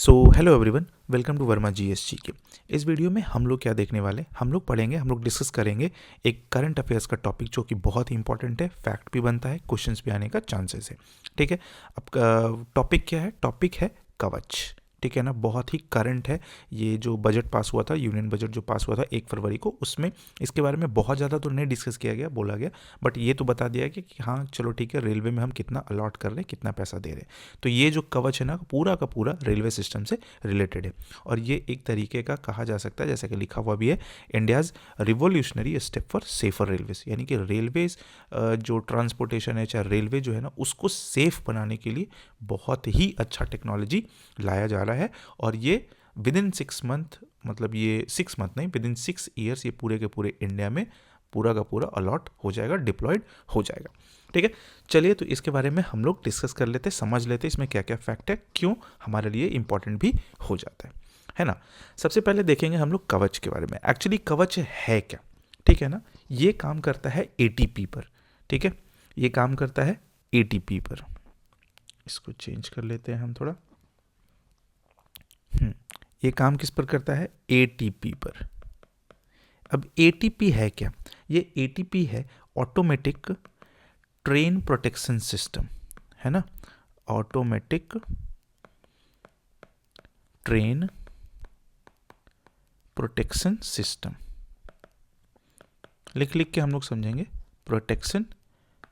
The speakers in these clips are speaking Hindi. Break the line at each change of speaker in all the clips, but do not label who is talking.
So hello everyone, welcome to Verma GST के। इस वीडियो में हम लोग क्या देखने वाले, हम लोग पढ़ेंगे, हम लोग डिस्कस करेंगे एक करंट अफेयर्स का टॉपिक जो कि बहुत ही इंपॉर्टेंट है, फैक्ट भी बनता है, क्वेश्चंस भी आने का चांसेस है। ठीक है, अब टॉपिक क्या है? टॉपिक है कवच। ठीक है ना, बहुत ही करंट है। ये जो बजट पास हुआ था, यूनियन बजट जो पास हुआ था 1 फरवरी को, उसमें इसके बारे में बहुत ज़्यादा तो नहीं डिस्कस किया गया, बोला गया, बट ये तो बता दिया कि हाँ चलो ठीक है, रेलवे में हम कितना अलॉट कर रहे हैं, कितना पैसा दे रहे हैं। तो ये जो कवच है ना, पूरा का पूरा रेलवे सिस्टम से रिलेटेड है। और ये एक तरीके का कहा जा सकता है, जैसे कि लिखा हुआ भी है, India's revolutionary step for safer railways, यानी कि रेलवेज जो ट्रांसपोर्टेशन है, चाहे रेलवे जो है ना, उसको सेफ बनाने के लिए बहुत ही अच्छा टेक्नोलॉजी लाया जा रहा है। और ये विद इन 6 मंथ, मतलब ये 6 मंथ नहीं, विद इन 6 ईयर्स ये पूरे के पूरे इंडिया में पूरा का पूरा अलॉट हो जाएगा, डिप्लॉयड हो जाएगा। ठीक है, चलिए तो इसके बारे में हम लोग डिस्कस कर लेते, समझ लेते इसमें क्या क्या फैक्ट है, क्यों हमारे लिए इंपॉर्टेंट भी हो जाता है ना। सबसे पहले देखेंगे हम लोग कवच के बारे में। एक्चुअली कवच है क्या? ठीक है ना, ये काम करता है एटीपी पर। ठीक है, ये काम करता है एटीपी पर। इसको चेंज कर लेते हैं हम थोड़ा। ये काम किस पर करता है? एटीपी पर। अब एटीपी है क्या? ये एटीपी है ऑटोमेटिक ट्रेन प्रोटेक्शन सिस्टम, है ना। ऑटोमेटिक ट्रेन प्रोटेक्शन सिस्टम, लिख लिख के हम लोग समझेंगे, प्रोटेक्शन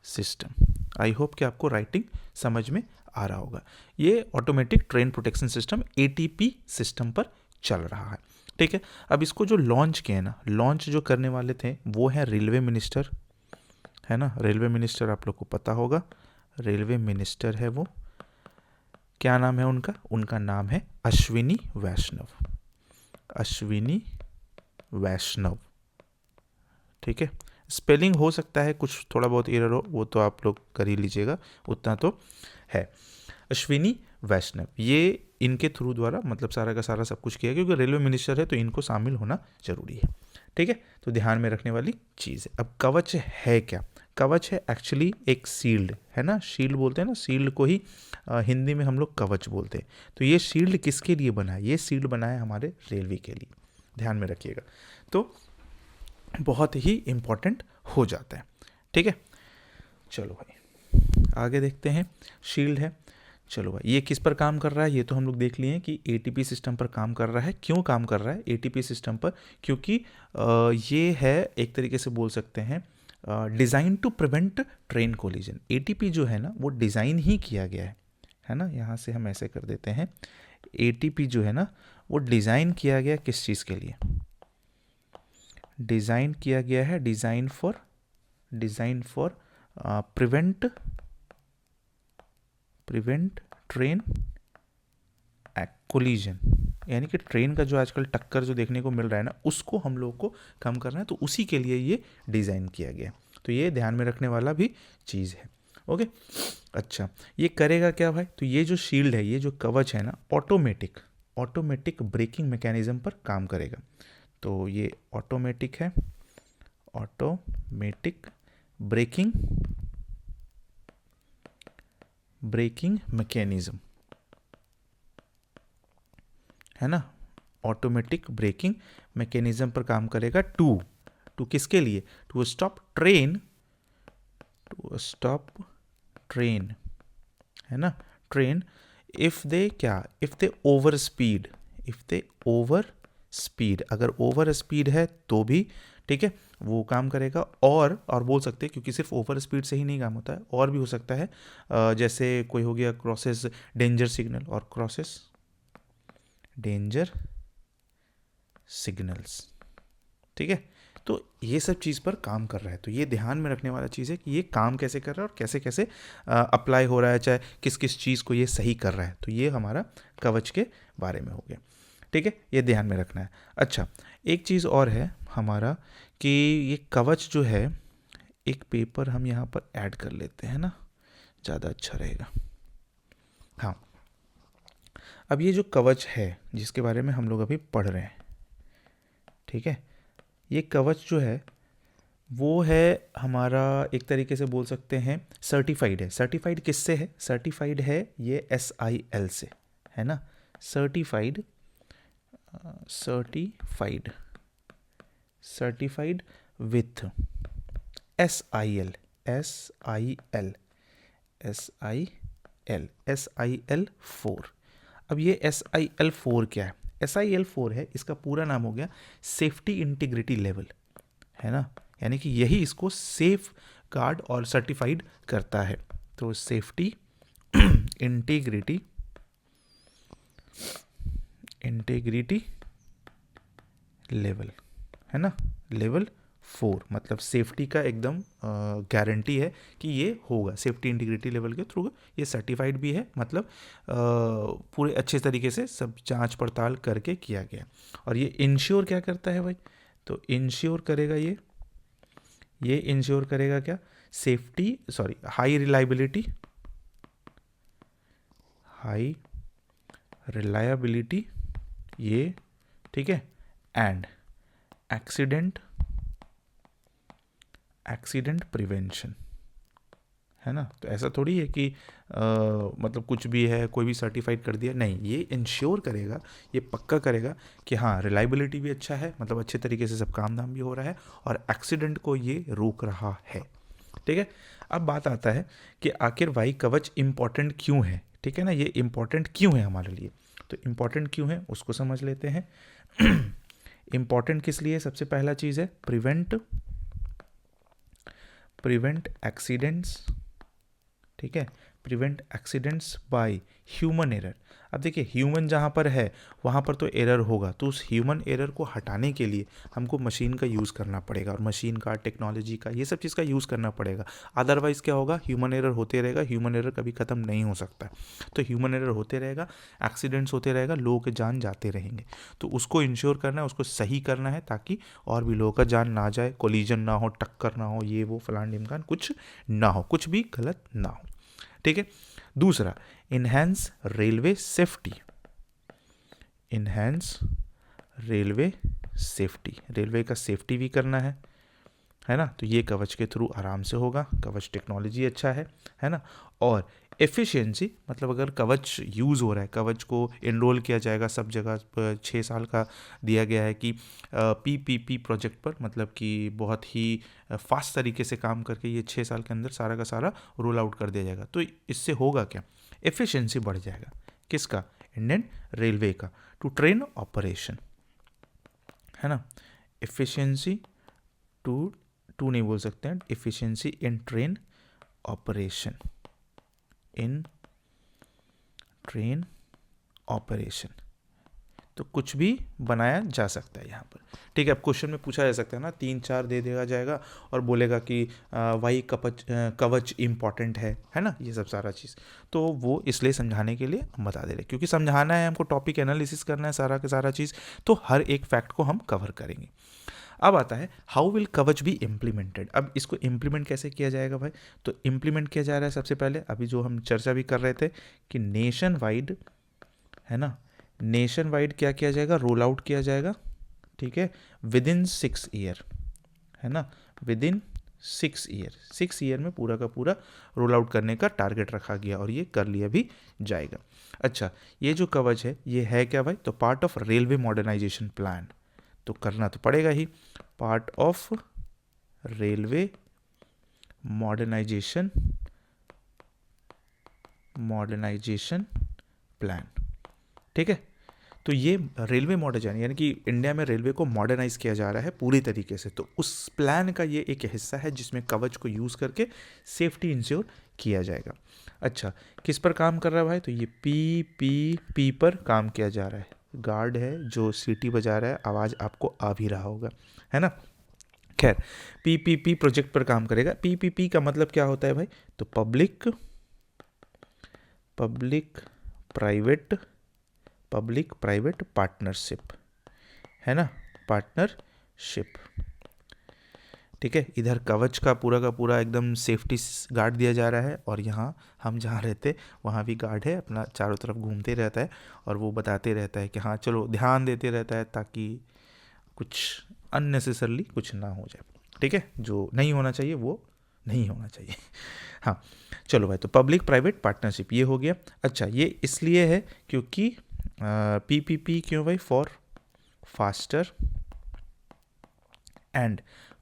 सिस्टम। आई होप कि आपको राइटिंग समझ में आ रहा होगा। ये automatic train protection system ATP system पर चल रहा है। ठीक है, अब इसको जो लॉन्च किया ना, लॉन्च जो करने वाले थे वो है रेलवे मिनिस्टर, है ना। रेलवे मिनिस्टर आप लोग को पता होगा, रेलवे मिनिस्टर है वो, क्या नाम है उनका? उनका नाम है अश्विनी वैष्णव। अश्विनी वैष्णव। ठीक है, स्पेलिंग हो सकता है कुछ थोड़ा बहुत एरर हो, वो तो आप लोग कर ही लीजिएगा, उतना तो है। अश्विनी वैष्णव, ये इनके थ्रू द्वारा मतलब सारा का सारा सब कुछ किया, क्योंकि रेलवे मिनिस्टर है तो इनको शामिल होना जरूरी है। ठीक है, तो ध्यान में रखने वाली चीज़ है। अब कवच है क्या? कवच है एक्चुअली एक शील्ड, है ना। शील्ड बोलते हैं ना, शील्ड को ही हिंदी में हम लोग कवच बोलते हैं। तो ये शील्ड किसके लिए बना है? ये शील्ड बना है हमारे रेलवे के लिए, ध्यान में रखिएगा। तो बहुत ही इम्पॉर्टेंट हो जाता है। ठीक है, चलो भाई आगे देखते हैं। शील्ड है, चलो भाई ये किस पर काम कर रहा है? ये तो हम लोग देख लिए हैं कि एटीपी सिस्टम पर काम कर रहा है। क्यों काम कर रहा है एटीपी सिस्टम पर? क्योंकि ये है एक तरीके से बोल सकते हैं design to prevent train collision. ATP जो है ना वो डिज़ाइन ही किया गया है ना। यहाँ से हम ऐसे कर देते हैं, एटीपी जो है ना वो डिज़ाइन किया गया किस चीज़ के लिए? डिज़ाइन किया गया है design for prevent train collision, यानी कि ट्रेन का जो आजकल टक्कर जो देखने को मिल रहा है ना, उसको हम लोग को कम करना है, तो उसी के लिए ये डिज़ाइन किया गया। तो ये ध्यान में रखने वाला भी चीज़ है। ओके, अच्छा ये करेगा क्या भाई? तो ये जो शील्ड है, ये जो कवच है ना, ऑटोमेटिक ब्रेकिंग मैकेनिज्म पर काम करेगा। तो ये ऑटोमेटिक है, ऑटोमेटिक ब्रेकिंग मैकेनिज्म, है ना। ऑटोमेटिक ब्रेकिंग मैकेनिज्म पर काम करेगा। टू किसके लिए? टू स्टॉप ट्रेन, है ना। Train if they over speed, अगर ओवर स्पीड है तो भी ठीक है वो काम करेगा। और बोल सकते हैं, क्योंकि सिर्फ ओवर स्पीड से ही नहीं काम होता है, और भी हो सकता है। जैसे कोई हो गया क्रॉसेस डेंजर सिग्नल, और क्रॉसेस डेंजर सिग्नल्स। ठीक है, तो ये सब चीज़ पर काम कर रहा है। तो ये ध्यान में रखने वाला चीज़ है कि ये काम कैसे कर रहा है और कैसे कैसे अप्लाई हो रहा है, चाहे किस किस चीज़ को ये सही कर रहा है। तो ये हमारा कवच के बारे में हो गया। ठीक है, ये ध्यान में रखना है। अच्छा, एक चीज़ और है हमारा कि ये कवच जो है, एक पेपर हम यहाँ पर ऐड कर लेते हैं ना, ज़्यादा अच्छा रहेगा। हाँ, अब ये जो कवच है जिसके बारे में हम लोग अभी पढ़ रहे हैं, ठीक है, ये कवच जो है वो है हमारा एक तरीके से बोल सकते हैं सर्टिफाइड है। सर्टिफाइड किससे है? सर्टिफाइड है ये SIL से, है ना। Certified with SIL SIL 4। अब ये SIL 4 क्या है? SIL 4 है, इसका पूरा नाम हो गया सेफ्टी इंटीग्रिटी लेवल, है ना, यानी कि यही इसको सेफ गार्ड और सर्टिफाइड करता है। तो सेफ्टी इंटीग्रिटी लेवल, है ना, लेवल 4, मतलब सेफ्टी का एकदम गारंटी है कि ये होगा, सेफ्टी इंटीग्रिटी लेवल के थ्रू ये सर्टिफाइड भी है, मतलब पूरे अच्छे तरीके से सब जांच पड़ताल करके किया गया। और ये इंश्योर क्या करता है भाई? तो इंश्योर करेगा ये इंश्योर करेगा क्या? सेफ्टी, सॉरी, हाई रिलायबिलिटी, ये ठीक है, एंड एक्सीडेंट प्रिवेंशन, है ना। तो ऐसा थोड़ी है कि मतलब कुछ भी है, कोई भी सर्टिफाइड कर दिया, नहीं, ये इंश्योर करेगा, ये पक्का करेगा कि हाँ रिलायबिलिटी भी अच्छा है, मतलब अच्छे तरीके से सब काम धाम भी हो रहा है और एक्सीडेंट को ये रोक रहा है। ठीक है, अब बात आता है कि आखिर वाई कवच इम्पॉर्टेंट क्यों है, ठीक है ना, ये इम्पॉर्टेंट क्यों है हमारे लिए। तो इम्पॉर्टेंट क्यों है उसको समझ लेते हैं। इम्पॉर्टेंट किस लिए? सबसे पहला चीज़ है प्रिवेंट एक्सीडेंट्स, ठीक है, prevent accidents by human error. अब देखिए ह्यूमन जहाँ पर है वहाँ पर तो एरर होगा, तो उस ह्यूमन एरर को हटाने के लिए हमको मशीन का यूज़ करना पड़ेगा, और मशीन का, टेक्नोलॉजी का, ये सब चीज़ का यूज़ करना पड़ेगा। अदरवाइज़ क्या होगा? ह्यूमन एरर होते रहेगा, ह्यूमन एरर कभी ख़त्म नहीं हो सकता। तो ह्यूमन एरर होते रहेगा, एक्सीडेंट्स होते रहेगा, लोगों के जान जाते रहेंगे। तो उसको इंश्योर करना है, उसको सही करना है, ताकि और भी लोगों का जान ना जाए, कोलिजन ना हो, टक्कर ना हो, ये वो फलान ढिमकान कुछ ना हो, कुछ भी गलत ना हो। ठीक है, दूसरा इनहैंस रेलवे सेफ्टी, रेलवे का सेफ्टी भी करना है ना। तो ये कवच के थ्रू आराम से होगा, कवच टेक्नोलॉजी अच्छा है ना। और एफिशिएंसी, मतलब अगर कवच यूज़ हो रहा है, कवच को एनरोल किया जाएगा सब जगह, 6 साल का दिया गया है कि PPP प्रोजेक्ट पर, मतलब कि बहुत ही फास्ट तरीके से काम करके ये 6 साल के अंदर सारा का सारा रोल आउट कर दिया जाएगा। तो इससे होगा क्या? एफिशिएंसी बढ़ जाएगा। किसका? इंडियन रेलवे का, टू ट्रेन ऑपरेशन, है ना। एफिशिएंसी टू नहीं बोल सकते हैं, एफिशिएंसी इन ट्रेन ऑपरेशन, तो कुछ भी बनाया जा सकता है यहाँ पर। ठीक है, अब क्वेश्चन में पूछा जा सकता है ना, 3-4 दे दिया जाएगा और बोलेगा कि वाई कवच इम्पॉर्टेंट है ना, ये सब सारा चीज़। तो वो इसलिए समझाने के लिए हम बता दे रहे, क्योंकि समझाना है हमको, टॉपिक एनालिसिस करना है सारा का सारा चीज़, तो हर एक फैक्ट को हम कवर करेंगे। अब आता है हाउ विल कवच बी इम्प्लीमेंटेड। अब इसको इम्प्लीमेंट कैसे किया जाएगा भाई? तो इम्प्लीमेंट किया जा रहा है सबसे पहले, अभी जो हम चर्चा भी कर रहे थे कि नेशन वाइड, है ना, नेशन वाइड क्या किया जाएगा? रोल आउट किया जाएगा, ठीक है, विदिन 6 ईयर, है ना, विदिन 6 ईयर में पूरा का पूरा रोल आउट करने का टारगेट रखा गया, और ये कर लिया भी जाएगा। अच्छा, ये जो कवच ये है क्या भाई? तो part of railway modernisation plan, तो करना तो पड़ेगा ही, part of railway modernisation plan. ठीक है, तो ये रेलवे मॉडर्नाइजेशन, यानी कि इंडिया में रेलवे को मॉडर्नाइज किया जा रहा है पूरी तरीके से, तो उस प्लान का ये एक हिस्सा है जिसमें कवच को यूज़ करके सेफ्टी इंश्योर किया जाएगा। अच्छा, किस पर काम कर रहा है भाई? तो ये PPP पर काम किया जा रहा है। गार्ड है जो सीटी बजा रहा है, आवाज़ आपको आ भी रहा होगा, है ना। खैर, PPP प्रोजेक्ट पर काम करेगा। PPP का मतलब क्या होता है भाई? तो पब्लिक प्राइवेट पार्टनरशिप, है ना, पार्टनरशिप। ठीक है, इधर कवच का पूरा एकदम सेफ्टी गार्ड दिया जा रहा है, और यहाँ हम जहाँ रहते वहाँ भी गार्ड है, अपना चारों तरफ घूमते रहता है और वो बताते रहता है कि हाँ चलो, ध्यान देते रहता है ताकि कुछ अननेसेसरली कुछ ना हो जाए। ठीक है, जो नहीं होना चाहिए वो नहीं होना चाहिए। हाँ चलो भाई, तो पब्लिक प्राइवेट पार्टनरशिप ये हो गया। अच्छा, ये इसलिए है क्योंकि PPP क्यों भाई? For faster and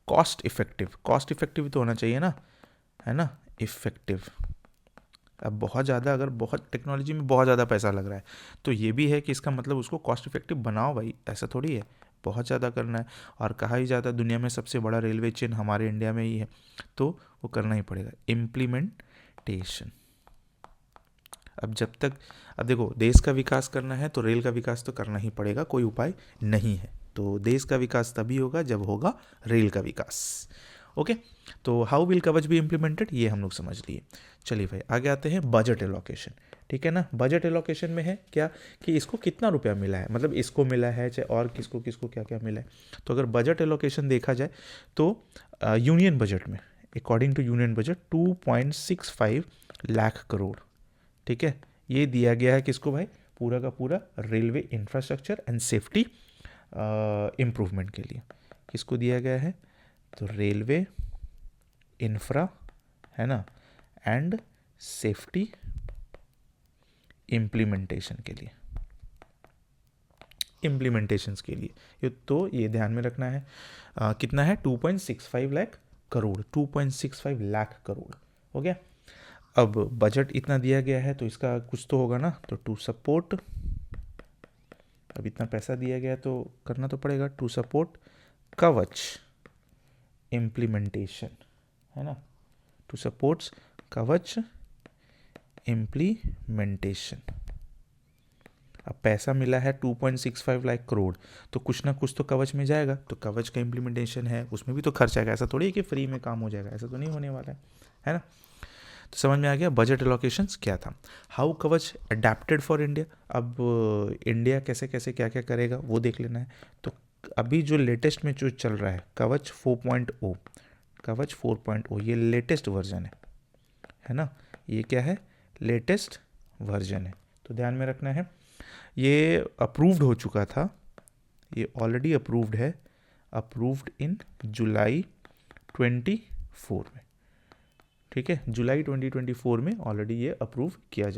cost effective. Cost effective तो होना चाहिए ना, है ना, इफेक्टिव। अब बहुत ज़्यादा, अगर बहुत टेक्नोलॉजी में बहुत ज़्यादा पैसा लग रहा है तो ये भी है कि इसका मतलब उसको कॉस्ट इफेक्टिव बनाओ भाई, ऐसा थोड़ी है बहुत ज़्यादा करना है। और कहा ही जाता है दुनिया में सबसे बड़ा रेलवे चेन हमारे इंडिया में ही है, तो वो करना ही पड़ेगा। इम्प्लीमेंटेशन। अब जब तक, अब देखो, देश का विकास करना है तो रेल का विकास तो करना ही पड़ेगा, कोई उपाय नहीं है। तो देश का विकास तभी होगा जब होगा रेल का विकास। ओके, तो हाउ विल कवच भी इम्प्लीमेंटेड, ये हम लोग समझ लिए। चलिए भाई आगे आते हैं बजट एलोकेशन। ठीक है ना, बजट एलोकेशन में है क्या कि इसको कितना रुपया मिला है, मतलब इसको मिला है चाहे और किसको किसको क्या क्या मिला है। तो अगर बजट एलोकेशन देखा जाए तो यूनियन बजट में, according to union budget 2.65 lakh crore, ठीक है, ये दिया गया है किसको भाई? पूरा का पूरा railway infrastructure and safety improvement के लिए। किसको दिया गया है? तो रेलवे इंफ्रा, है ना, एंड सेफ्टी इम्प्लीमेंटेशन के लिए, इम्प्लीमेंटेशंस के लिए। तो ये ध्यान में रखना है। कितना है? 2.65 लाख करोड़, 2.65 लाख करोड़ हो गया। अब बजट इतना दिया गया है तो इसका कुछ तो होगा ना, तो टू सपोर्ट, अब इतना पैसा दिया गया तो करना तो पड़ेगा, टू सपोर्ट कवच इम्प्लीमेंटेशन, है ना, टू सपोर्ट्स कवच इम्प्लीमेंटेशन। अब पैसा मिला है 2.65 लाख करोड़, तो कुछ ना कुछ तो कवच में जाएगा, तो कवच का इम्प्लीमेंटेशन है, उसमें भी तो खर्च आएगा। ऐसा थोड़ी है कि फ्री में काम हो जाएगा, ऐसा तो नहीं होने वाला है ना। तो समझ में आ गया बजट एलोकेशंस क्या था। हाउ कवच अडेप्टेड फॉर इंडिया, अब इंडिया कैसे कैसे क्या क्या करेगा वो देख लेना है। तो अभी जो लेटेस्ट में जो चल रहा है कवच 4.0, कवच 4.0 ये लेटेस्ट वर्जन है ना, ये क्या है? लेटेस्ट वर्जन है। तो ध्यान में रखना है, ये अप्रूव्ड हो चुका था, ये ऑलरेडी अप्रूव्ड है, अप्रूव्ड इन जुलाई 24 में, ठीक है, जुलाई 2024 में ऑलरेडी ये अप्रूव किया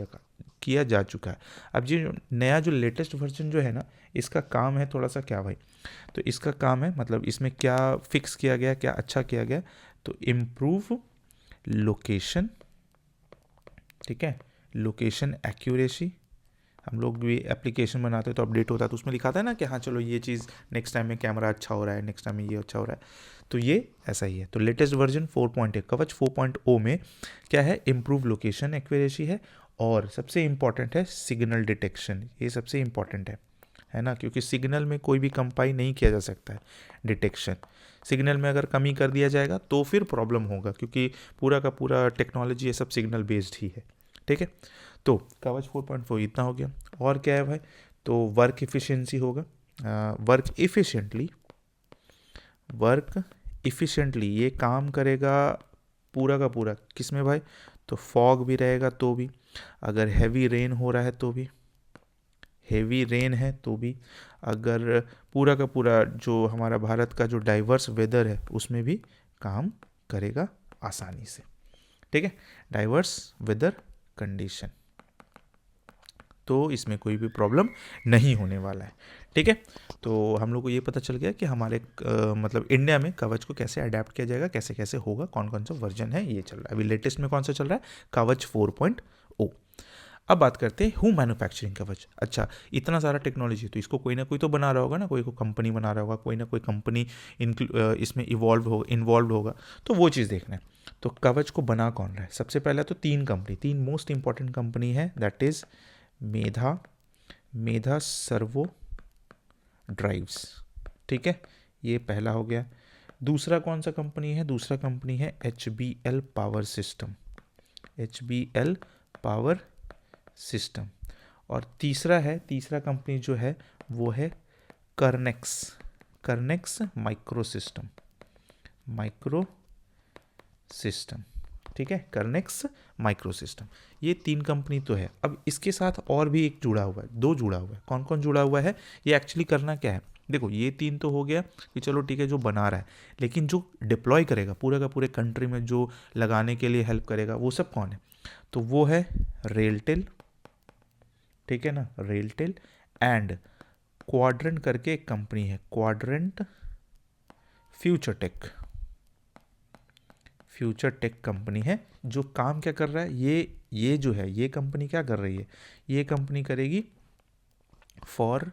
जा चुका है। अब ये नया जो लेटेस्ट वर्जन जो है ना, इसका काम है थोड़ा सा क्या भाई, तो इसका काम है, मतलब इसमें क्या फिक्स किया गया, क्या अच्छा किया गया, तो इम्प्रूव लोकेशन, ठीक है, लोकेशन एक्यूरेसी। हम लोग भी एप्लीकेशन बनाते हैं तो अपडेट होता है तो उसमें लिखा था ना कि हाँ चलो ये चीज़ नेक्स्ट टाइम में कैमरा अच्छा हो रहा है, नेक्स्ट टाइम में ये अच्छा हो रहा है, तो ये ऐसा ही है। तो लेटेस्ट वर्जन 4.1 कवच 4.0 में क्या है? इम्प्रूव लोकेशन एक्यूरेसी है, और सबसे इम्पॉर्टेंट है सिग्नल डिटेक्शन, ये सबसे इम्पॉर्टेंट है ना, क्योंकि सिग्नल में कोई भी कंपाई नहीं किया जा सकता है डिटेक्शन। सिग्नल में अगर कमी कर दिया जाएगा तो फिर प्रॉब्लम होगा, क्योंकि पूरा का पूरा टेक्नोलॉजी ये सब सिग्नल बेस्ड ही है, ठीक है। तो कवच 4.4 इतना हो गया। और क्या है भाई? तो वर्क इफिशिएंसी होगा, वर्क इफिशिएंटली ये काम करेगा पूरा का पूरा किस में भाई? तो फॉग भी रहेगा तो भी, अगर हैवी रेन हो रहा है तो भी, हेवी रेन है तो भी, अगर पूरा का पूरा जो हमारा भारत का जो डाइवर्स वेदर है उसमें भी काम करेगा आसानी से, ठीक है, डाइवर्स वेदर कंडीशन, तो इसमें कोई भी प्रॉब्लम नहीं होने वाला है, ठीक है। तो हम लोग को ये पता चल गया कि हमारे मतलब इंडिया में कवच को कैसे अडेप्ट किया जाएगा, कैसे कैसे होगा, कौन कौन सा वर्जन है ये चल रहा है। अभी लेटेस्ट में कौन सा चल रहा है? कवच 4.0। अब बात करते हैं हु मैन्युफैक्चरिंग कवच। अच्छा, इतना सारा टेक्नोलॉजी तो इसको कोई ना कोई तो बना रहा होगा ना, कोई कंपनी बना रहा होगा, कोई ना कोई कंपनी इसमें इन्वॉल्व होगा, तो वो चीज़ देखना है। तो कवच को बना कौन रहा है? सबसे पहले तो तीन मोस्ट इंपॉर्टेंट कंपनी है, that is Medha servo drives, ठीक है, ये पहला हो गया। दूसरा कौन सा कंपनी है? दूसरा कंपनी है HBL power system, HBL power system. और तीसरा कंपनी जो है वो है कर्नेक्स माइक्रो सिस्टम, ठीक है, कर्नेक्स माइक्रो सिस्टम। ये 3 कंपनी तो है। अब इसके साथ और भी एक जुड़ा हुआ है, 2 जुड़ा हुआ है। कौन कौन जुड़ा हुआ है? ये एक्चुअली करना क्या है? देखो, ये 3 तो हो गया कि चलो ठीक है जो बना रहा है, लेकिन जो डिप्लॉय करेगा पूरे का पूरे कंट्री में, जो लगाने के लिए हेल्प करेगा, वो सब कौन है? तो वो है रेलटेल, ठीक है ना, रेलटेल एंड क्वाड्रेंट करके एक कंपनी है, क्वाड्रेंट फ्यूचर टेक कंपनी है, जो काम क्या कर रहा है, ये जो है ये कंपनी क्या कर रही है, ये कंपनी करेगी फॉर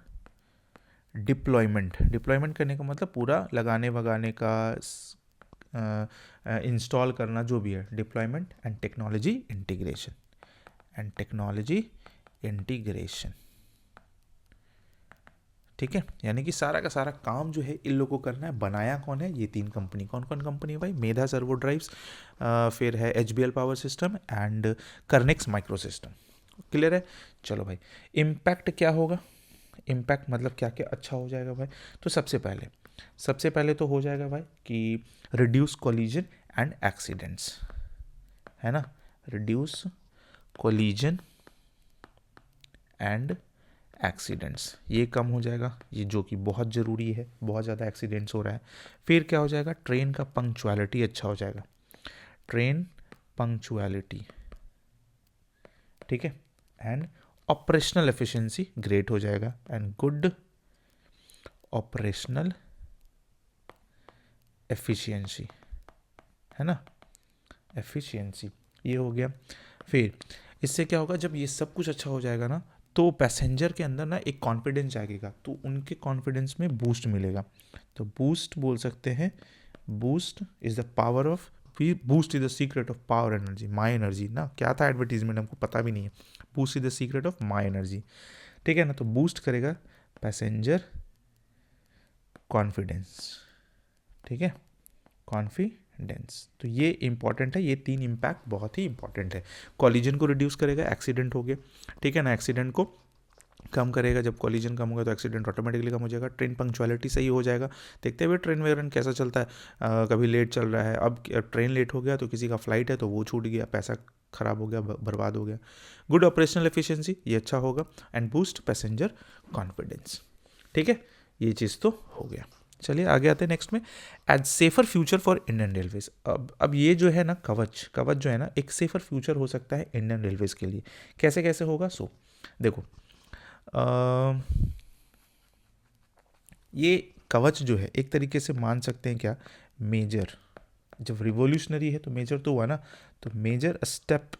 डिप्लॉयमेंट करने का मतलब पूरा लगाने वगाने का, इंस्टॉल करना, जो भी है, डिप्लॉयमेंट एंड टेक्नोलॉजी इंटीग्रेशन, ठीक है। यानी कि सारा का सारा काम जो है इन लोगों को करना है। बनाया कौन है, ये 3 कंपनी। कौन कौन कंपनी है भाई, मेधा सर्वो ड्राइव्स, फिर है HBL power system and Kernex micro system. Clear है। चलो भाई, इम्पैक्ट क्या होगा, इम्पैक्ट मतलब क्या क्या अच्छा हो जाएगा भाई। तो सबसे पहले तो हो जाएगा भाई कि रिड्यूस कोलिजन एंड एक्सीडेंट्स, है ना, रिड्यूस कोलिजन एंड एक्सीडेंट्स, ये कम हो जाएगा, ये जो कि बहुत ज़रूरी है, बहुत ज़्यादा एक्सीडेंट्स हो रहा है। फिर क्या हो जाएगा, ट्रेन का पंक्चुअलिटी अच्छा हो जाएगा, ट्रेन पंक्चुअलिटी, ठीक है, एंड ऑपरेशनल एफिशिएंसी ग्रेट हो जाएगा, एंड गुड ऑपरेशनल एफिशिएंसी, है ना, एफिशिएंसी, ये हो गया। फिर इससे क्या होगा, जब ये सब कुछ अच्छा हो जाएगा ना, तो पैसेंजर के अंदर ना एक कॉन्फिडेंस जागेगा, तो उनके कॉन्फिडेंस में बूस्ट मिलेगा। तो बूस्ट बोल सकते हैं, boost is the power of, boost is the secret of power energy, my energy ना, क्या था एडवर्टीजमेंट हमको पता भी नहीं है, boost is the secret of my energy, ठीक है ना। तो बूस्ट करेगा पैसेंजर कॉन्फिडेंस, ठीक है, कॉन्फिडेंस। तो ये इंपॉर्टेंट है, ये 3 इम्पैक्ट बहुत ही इंपॉर्टेंट है। कॉलिजन को रिड्यूस करेगा, एक्सीडेंट हो गया, ठीक है ना, एक्सीडेंट को कम करेगा, जब कॉलिजन कम होगा तो एक्सीडेंट ऑटोमेटिकली कम हो जाएगा। ट्रेन पंक्चुअलिटी सही हो जाएगा, देखते हुए ट्रेन वगैरह कैसा चलता है, कभी लेट चल रहा है, अब ट्रेन लेट हो गया तो किसी का फ्लाइट है तो वो छूट गया, पैसा खराब हो गया, बर्बाद हो गया। गुड ऑपरेशनल एफिशिएंसी, ये अच्छा होगा, एंड बूस्ट पैसेंजर कॉन्फिडेंस, ठीक है, ये चीज़ तो हो गया। चलिए आगे आते हैं नेक्स्ट में, as safer future for Indian railways. अब ये जो है ना, कवच जो है ना, एक सेफर फ्यूचर हो सकता है इंडियन रेलवेज के लिए। कैसे कैसे होगा, सो देखो, ये कवच जो है एक तरीके से मान सकते हैं क्या, मेजर, जब रिवोल्यूशनरी है तो मेजर तो हुआ ना, तो major step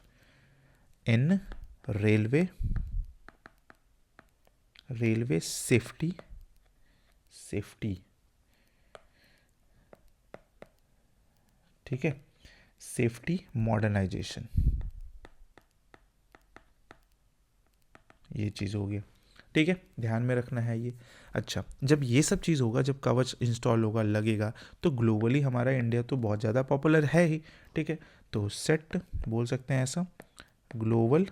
in railway safety, ठीक है, सेफ्टी मॉडर्नाइजेशन, ये चीज़ हो गया, ठीक है, ध्यान में रखना है ये। अच्छा, जब ये सब चीज़ होगा, जब कवच इंस्टॉल होगा, लगेगा, तो ग्लोबली हमारा इंडिया तो बहुत ज़्यादा पॉपुलर है ही, ठीक है, तो सेट बोल सकते हैं ऐसा, ग्लोबल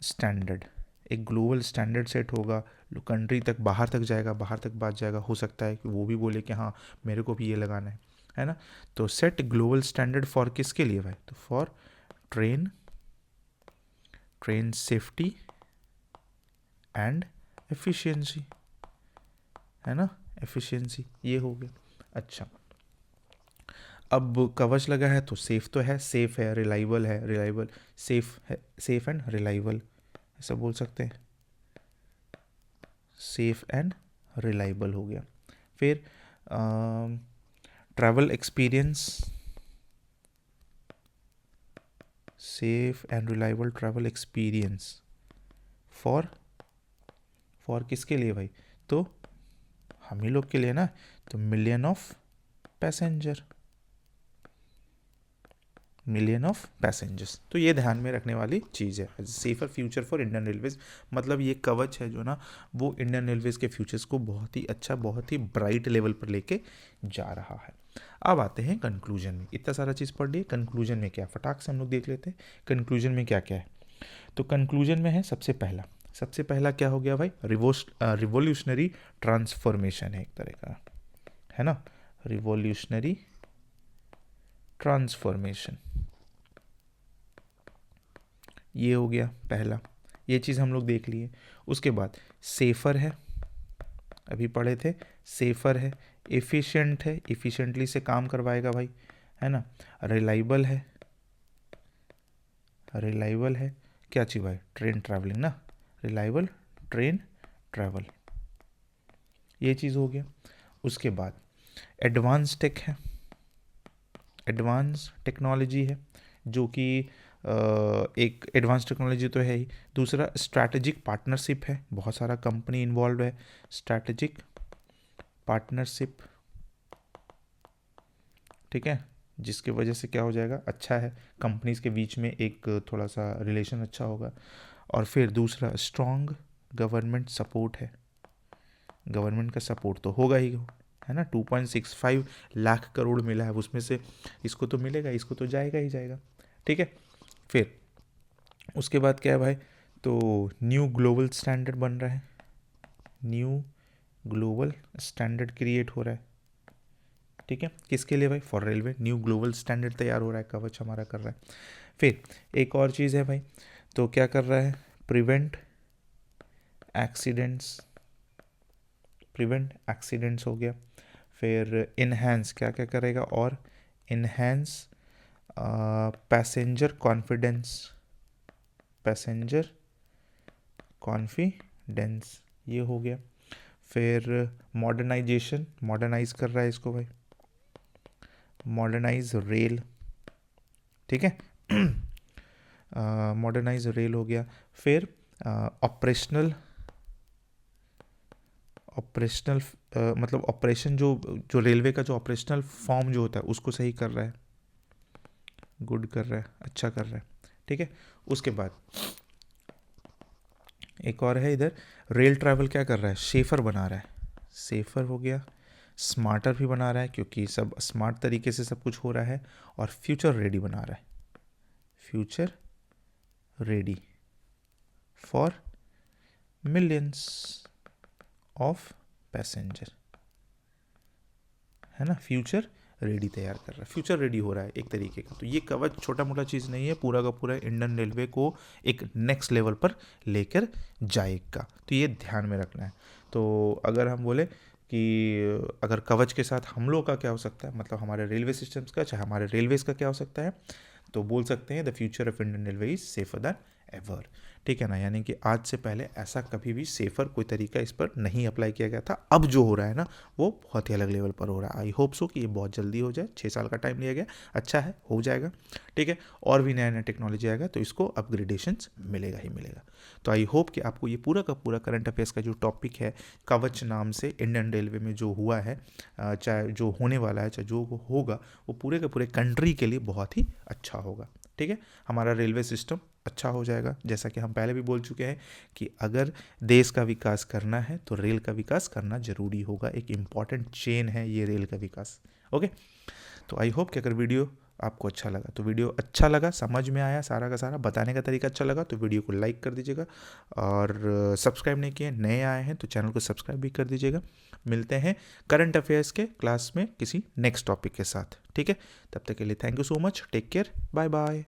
स्टैंडर्ड, एक ग्लोबल स्टैंडर्ड सेट होगा, कंट्री तक, बाहर तक जाएगा, बाहर तक बात जाएगा, हो सकता है कि वो भी बोले कि हाँ मेरे को भी ये लगाना है ना। तो सेट ग्लोबल स्टैंडर्ड फॉर किसके लिए भाई, तो for train safety and efficiency, है ना, एफिशिएंसी, ये हो गया। अच्छा, अब कवच लगा है तो सेफ तो है, सेफ है, रिलायबल है, सेफ है, सेफ एंड रिलायबल, ऐसा बोल सकते हैं, सेफ एंड रिलायबल हो गया। फिर travel experience, safe and reliable travel experience for किसके लिए भाई, तो हम ही लोग के लिए ना, तो मिलियन ऑफ पैसेंजर्स, तो ये ध्यान में रखने वाली चीज़ है। Safer future for Indian railways, मतलब ये कवच है जो ना, वो इंडियन रेलवेज के फ्यूचर्स को बहुत ही अच्छा, बहुत ही ब्राइट लेवल पर लेके जा रहा है। अब आते हैं कंक्लूजन में, इतना सारा चीज़ पढ़ ली, कंक्लूजन में क्या, फटाक से हम लोग देख लेते हैं कंक्लूजन में क्या क्या है। तो कंक्लूजन में है सबसे पहला क्या हो गया भाई, रिवोल्यूशनरी ट्रांसफॉर्मेशन है एक तरह का, है ना, रिवोल्यूशनरी ट्रांसफॉर्मेशन, ये हो गया पहला, ये चीज़ हम लोग देख लिए। उसके बाद सेफ़र है, अभी पढ़े थे, सेफ़र है, एफिशिएंट है, एफिशिएंटली से काम करवाएगा भाई, है ना, रिलायबल है, क्या चाहिए भाई, ट्रेन ट्रैवलिंग ना, रिलायबल ट्रेन ट्रैवल, ये चीज़ हो गया। उसके बाद एडवांस टेक है, एडवांस टेक्नोलॉजी है, जो कि एक एडवांस टेक्नोलॉजी तो है ही। दूसरा स्ट्रैटेजिक पार्टनरशिप है, बहुत सारा कंपनी इन्वॉल्व है, स्ट्रैटेजिक पार्टनरशिप, ठीक है, जिसकी वजह से क्या हो जाएगा, अच्छा है, कंपनीज के बीच में एक थोड़ा सा रिलेशन अच्छा होगा। और फिर दूसरा स्ट्रॉन्ग गवर्नमेंट सपोर्ट है, गवर्नमेंट का सपोर्ट तो होगा ही, है ना। 2.65 लाख करोड़ मिला है, उसमें से इसको तो मिलेगा, इसको तो जाएगा ही जाएगा, ठीक है। फिर उसके बाद क्या है भाई, तो न्यू ग्लोबल स्टैंडर्ड बन रहा है, न्यू ग्लोबल स्टैंडर्ड क्रिएट हो रहा है, ठीक है, किसके लिए भाई, for railway, new global standard तैयार हो रहा है, कवच हमारा कर रहा है। फिर एक और चीज़ है भाई, तो क्या कर रहा है, प्रिवेंट एक्सीडेंट्स, प्रिवेंट एक्सीडेंट्स हो गया। फिर इन्हेंस, क्या क्या करेगा, और enhance passenger confidence, passenger confidence, ये हो गया। फिर मॉडर्नाइजेशन, मॉडर्नाइज कर रहा है इसको भाई, मॉडर्नाइज रेल, ठीक है, मॉडर्नाइज रेल हो गया। फिर ऑपरेशनल, ऑपरेशनल मतलब ऑपरेशन, जो रेलवे का जो ऑपरेशनल फॉर्म जो होता है उसको सही कर रहा है, गुड कर रहा है, अच्छा कर रहा है, ठीक है। उसके बाद एक और है इधर, रेल ट्रैवल क्या कर रहा है, सेफर बना रहा है, सेफर हो गया, स्मार्टर भी बना रहा है, क्योंकि सब स्मार्ट तरीके से सब कुछ हो रहा है, और फ्यूचर रेडी बना रहा है, future ready for millions of passenger, है ना, फ्यूचर रेडी तैयार कर रहा है, फ्यूचर रेडी हो रहा है एक तरीके का। तो ये कवच छोटा मोटा चीज़ नहीं है, पूरा का पूरा इंडियन रेलवे को एक नेक्स्ट लेवल पर लेकर जाएगा, तो ये ध्यान में रखना है। तो अगर हम बोले कि अगर कवच के साथ हम लोग का क्या हो सकता है, मतलब हमारे रेलवे सिस्टम्स का, चाहे हमारे रेलवेज़ का क्या हो सकता है, तो बोल सकते हैं the future of Indian railway is safer than ever, ठीक है ना। यानी कि आज से पहले ऐसा कभी भी सेफर कोई तरीका इस पर नहीं अप्लाई किया गया था, अब जो हो रहा है ना वो बहुत ही अलग लेवल पर हो रहा है। आई होप सो कि ये बहुत जल्दी हो जाए, 6 साल का टाइम लिया गया, अच्छा है, हो जाएगा, ठीक है। और भी नया नया टेक्नोलॉजी आएगा तो इसको अपग्रेडेशंस मिलेगा ही मिलेगा। तो आई होप कि आपको ये पूरा का पूरा करंट अफेयर्स का जो टॉपिक है, कवच नाम से इंडियन रेलवे में जो हुआ है, चाहे जो होने वाला है, चाहे जो होगा, वो पूरे के पूरे कंट्री के लिए बहुत ही अच्छा होगा, ठीक है। हमारा रेलवे सिस्टम अच्छा हो जाएगा, जैसा कि हम पहले भी बोल चुके हैं कि अगर देश का विकास करना है तो रेल का विकास करना जरूरी होगा, एक इम्पॉर्टेंट चेन है ये रेल का विकास, ओके। तो आई होप कि अगर वीडियो आपको अच्छा लगा, तो वीडियो अच्छा लगा, समझ में आया सारा का सारा, बताने का तरीका अच्छा लगा, तो वीडियो को लाइक कर दीजिएगा, और सब्सक्राइब नहीं किए, नए आए हैं तो चैनल को सब्सक्राइब भी कर दीजिएगा। मिलते हैं करंट अफेयर्स के क्लास में किसी नेक्स्ट टॉपिक के साथ, ठीक है। तब तक के लिए thank you so much, take care, bye bye.